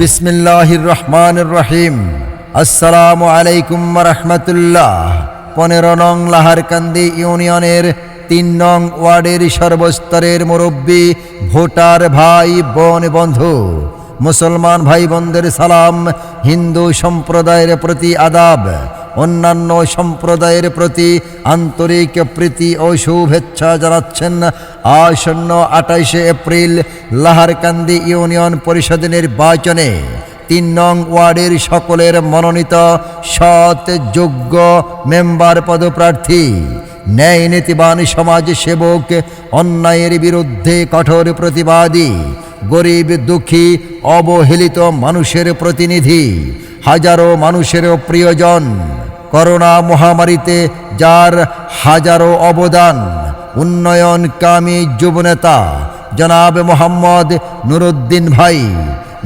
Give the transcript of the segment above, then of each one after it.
বিসমিল্লাহির রহমানির রহিম। আসসালামু আলাইকুম রাহমাতুল্লাহ। 15 নং লাহারকান্দি ইউনিয়নের 3 নং ওয়ার্ডের সর্বস্তরের মুরব্বী, ভোটার ভাই বোন বন্ধু, মুসলমান ভাই বোনদের সালাম, হিন্দু সম্প্রদায়ের প্রতি আদাব, অন্যান্য সম্প্রদায়ের প্রতি আন্তরিক প্রীতি ও শুভেচ্ছা জানাচ্ছেন আসন্ন 28 এপ্রিল লাহারকান্দি ইউনিয়ন পরিষদ নির্বাচনে 3 নং ওয়ার্ডের সকলের মনোনীত সৎ যোগ্য মেম্বার পদপ্রার্থী, ন্যায় নীতিবান সমাজ সেবক, অন্যায়ের বিরুদ্ধে কঠোর প্রতিবাদী, গরিব দুঃখী অবহেলিত মানুষের প্রতিনিধি, হাজারো মানুষের প্রিয়জন, করোনা মহামারীতে যার হাজারো অবদান, উন্নয়নকামী যুবনেতা জনাব মোহাম্মদ নুরুদ্দিন ভাই।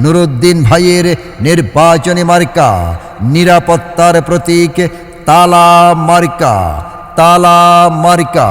নুরুদ্দিন ভাইয়ের নির্বাচনী মার্কা নিরাপত্তার প্রতীক তালা মার্কা। তালা মার্কা।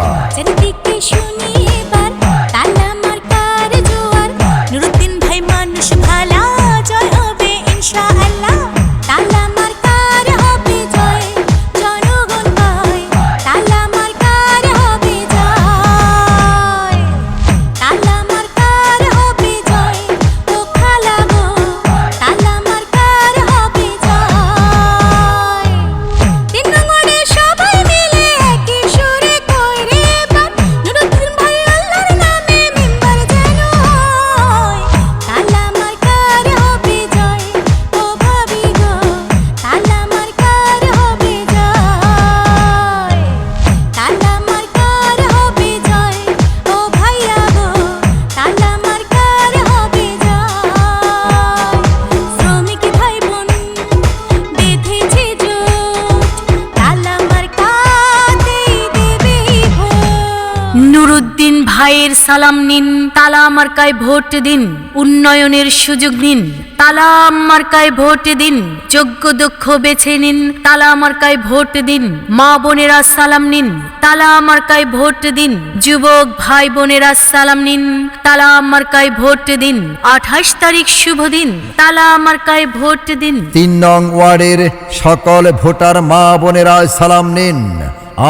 নুরুদ্দিন ভাইয়ের সালাম নিন, তালা মার্কায় ভোট দিন, উন্নয়নের সুযোগ নিন, তালা মার্কায় ভোট দিন, যোগ্য দক্ষ বেছে নিন, তালা মার্কায় ভোট দিন, মা বোনেরা সালাম নিন, তালা মার্কায় ভোট দিন, যুবক ভাই বোনেরা সালাম নিন, তালা মার্কায় ভোট দিন, 28 তারিখ শুভ দিন, তালা মার্কায় ভোট দিন। 3 নং ওয়ার্ডের সকল ভোটার মা বোনেরা সালাম নিন।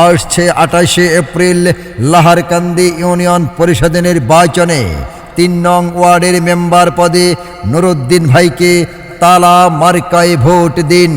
আসছে 28 এপ্রিল লাহারকান্দি ইউনিয়ন পরিষদ নির্বাচনে 3 নং ওয়ার্ডের মেম্বার পদে নুরুদ্দিন ভাইকে তালা মার্কায় ভোট দিন।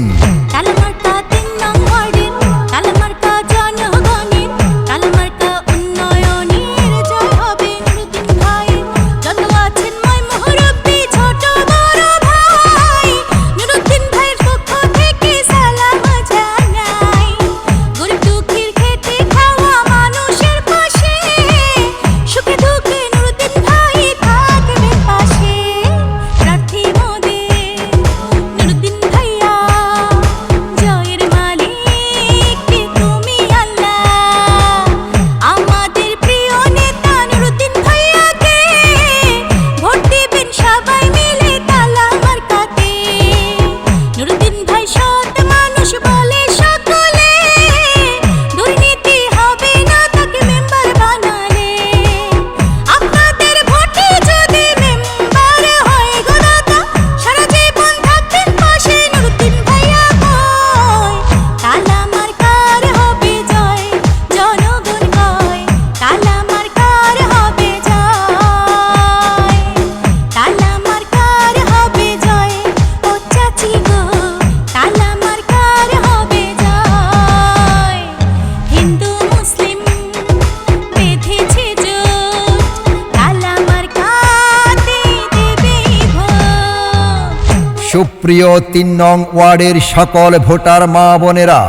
সুপ্রিয় 3 নং ওয়ার্ডের সকল ভোটার মা বোনেরা,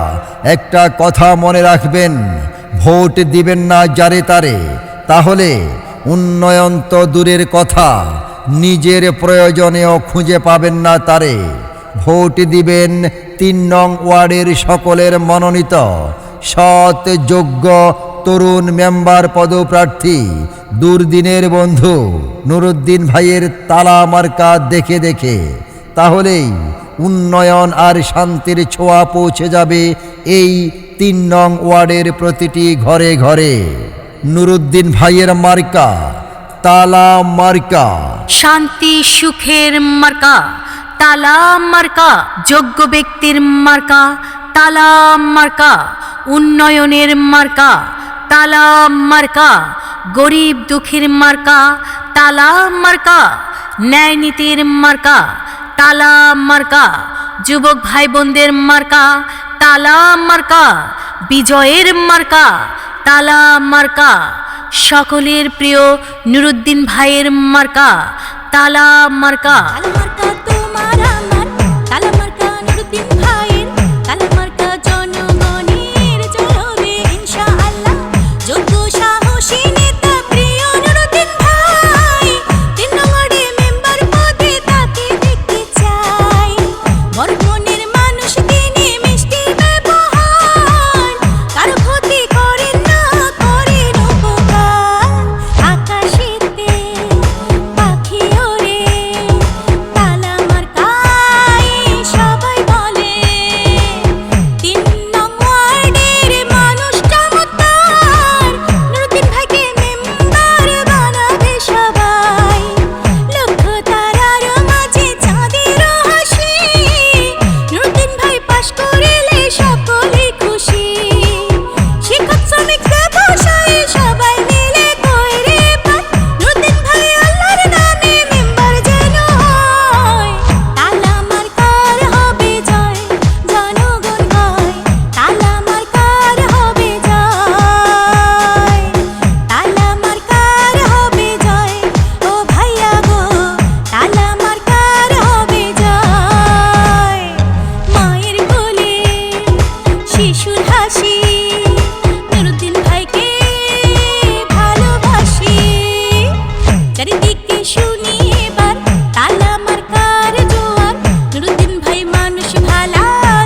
একটা কথা মনে রাখবেন, ভোট দিবেন না যারে তারে, তাহলে উন্নয়ন তো দূরের কথা, নিজের প্রয়োজনেও খুঁজে পাবেন না তারে। ভোট দিবেন 3 নং ওয়ার্ডের সকলের মনোনীত সৎ যোগ্য তরুণ মেম্বার পদপ্রার্থী, দুর্দিনের বন্ধু নুরুদ্দিন ভাইয়ের তালা মার্কা দেখে দেখে। তাহলেই উন্নয়ন আর শান্তির ছোঁয়া পৌঁছে যাবে এই 3 নং ওয়ার্ডের প্রতিটি ঘরে ঘরে। নুরুদ্দিন ভাইয়ের মার্কা তালা মার্কা। শান্তি সুখের মার্কা তালা মার্কা, যোগ্য ব্যক্তির মার্কা তালা মার্কা, উন্নয়নের মার্কা তালা মার্কা, গরিব দুঃখীর মার্কা তালা মার্কা, ন্যায় নীতির মার্কা তালা মার্কা, যুবক ভাই বোনদের মার্কা তালা মার্কা, বিজয়ের মার্কা তালা মার্কা, সকলের প্রিয় নুরুদ্দিন ভাইয়ের মার্কা তালা মার্কা। তালামার্কা তোমার আমার, তালামার্কা নুরুদ্দিন ভাইয়ের, তালামার্কা জনগণের চলবে ইনশাআল্লাহ। যোগ্য সাহসী নেতা প্রিয় নুরুদ্দিন ভাই, 3 নম্বরে মেম্বার পদে তাকে দেখতে চাই। বড় মনের মানুষ তিনি, মিষ্টি ব্যবহার, কারো ক্ষতি করেন না, করেন উপকার। আকাশেতে পাখি ওড়ে, তালা মার্কায় সবাই বলে। 3 নং ওয়ার্ডের মানুষ চমৎকার, নুরুদ্দিন ভাইকে মেম্বার বানাবে সবাই। লক্ষ তারার মাঝে চাঁদের হাসি, নুরুদ্দিন ভাই পাশ করিলে সকলেই খুশি। শিক্ষক শ্রমিক ব্যবসায়ী সবাই মিলে কইরে পার, নুরুদ্দিন ভাই আল্লাহর নামে মেম্বার যেন হয়। তালা মার্কার হবে জয়, জনগণ কয় তালা মার্কার হবে জয়। তালা মার্কার হবে জয়, ও ভাইয়া গো তালা মার্কার হবে জয়। মায়ের কোলে শিশুর হাসি, নুরুদ্দিন ভাইকে ভালোবাসি। চারিদিকে শুনি এবার তালা মার্কার জোয়ার, নুরুদ্দিন ভাই মানুষ ভালা,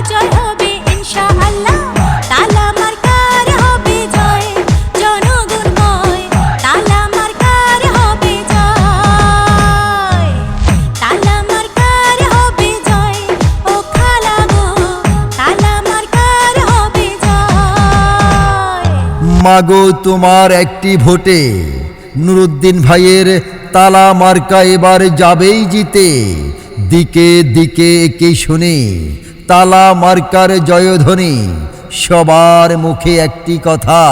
জয় হবে ইনশাআল্লাহ। তালা মার্কার হবে জয়, জনগণ কয় তালা মার্কার হবে জয়। তালা মার্কার হবে জয়, ও খালা গো তালা মার্কার হবে জয়। মাগো তোমার একটি ভোটে নুরুদ্দিন ভাইয়ের তালা মার্কা এবার যাবেই জিতে। দিকে দিকে কি শুনি তালা মার্কার জয়ধ্বনি, সবার মুখে একটি কথা,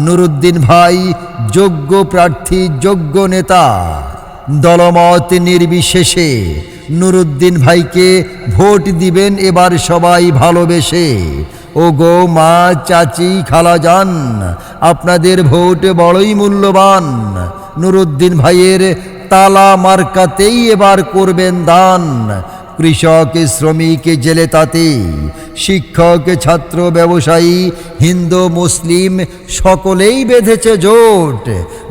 নুরুদ্দিন ভাই যোগ্য প্রার্থী, যোগ্য নেতা। দলমত নির্বিশেষে নুরুদ্দিন ভাইকে ভোট দিবেন এবার সবাই ভালোবেসে। ও গো মা, চাচি, খালাজান, আপনাদের ভোট বড়ই মূল্যবান। নুরুদ্দিন ভাইয়ের তালা মার্কাতেই এবার করবেন দান। কৃষক, শ্রমিক, জেলে তাঁতি, শিক্ষক, ছাত্র, ব্যবসায়ী, হিন্দু, মুসলিম সকলেই বেঁধেছে জোট।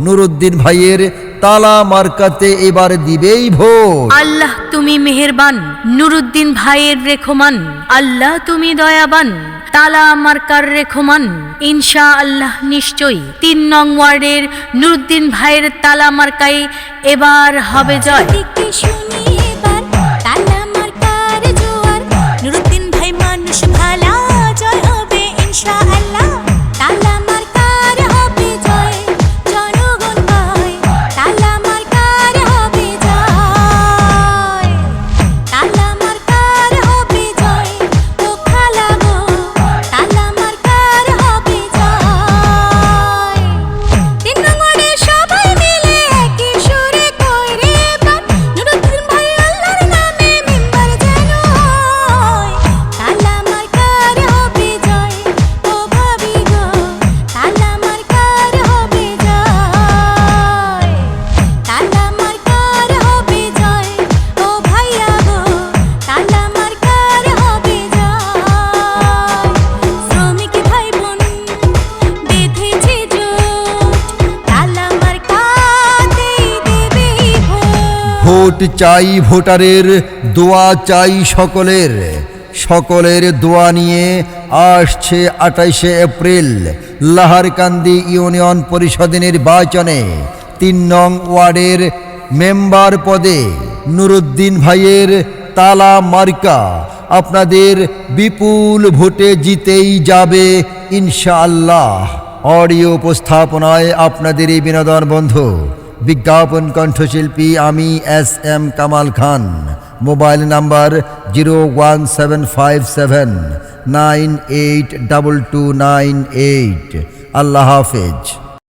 নুরুদ্দিন ভাইয়ের তালা মার্কাতে এবার দিবেই ভোট। আল্লাহ তুমি মেহেরবান, নুরুদ্দিন ভাইয়ের রেখমান, আল্লাহ তুমি দয়াবান, তালা মার্কার রেখমান ইনশা আল্লাহ নিশ্চয়ই। 3 নং ওয়ার্ডের নুরুদ্দিন ভাইয়ের তালা মার্কায় এবার হবে জয়। দিকে শুনি এবার তালা মার্কার জোয়ার, নুরুদ্দিন ভাই মানুষ ভালা, জয় হবে ইনশাআল্লাহ। তালা মার্কার হবে জয়, জনগণ কয় তালা মার্কার হবে জয়। তালা মার্কার হবে জয়, ও খালা গো তালা মার্কার হবে জয়। 3 নং ওয়ার্ডে সবাই মিলে একই সুরে কইরে পার, নুরুদ্দিন ভাই আল্লাহর নামে মেম্বার যেন হয়। তালা মার্কার হবে জয়, ও ভাবি গো তালা মার্কার হবে জয়। তালা মার্কার হবে জয়, ও ভাইয়া গো তালা মার্কার হবে জয়। শ্রমিক ভাই বোন বেঁধেছে জোট, তালা মার্কাতেই দেবে ভোট। ভোট চাই ভোটারের, দোয়া চাই সকলের। সকলের দোয়া নিয়ে আসছে 28শে এপ্রিল লাহারকান্দি ইউনিয়ন পরিষদ নির্বাচনে 3 নং ওয়ার্ডের মেম্বার পদে নুরুদ্দিন ভাইয়ের তালা মার্কা আপনাদের বিপুল ভোটে জিতেই যাবে ইনশাআল্লাহ। অডিও উপস্থাপনায় আপনাদের এই বিনোদন বন্ধু বিজ্ঞাপন কণ্ঠশিল্পী আমি SM Kamal Khan. Mobile number 01757982298। Allah হাফেজ।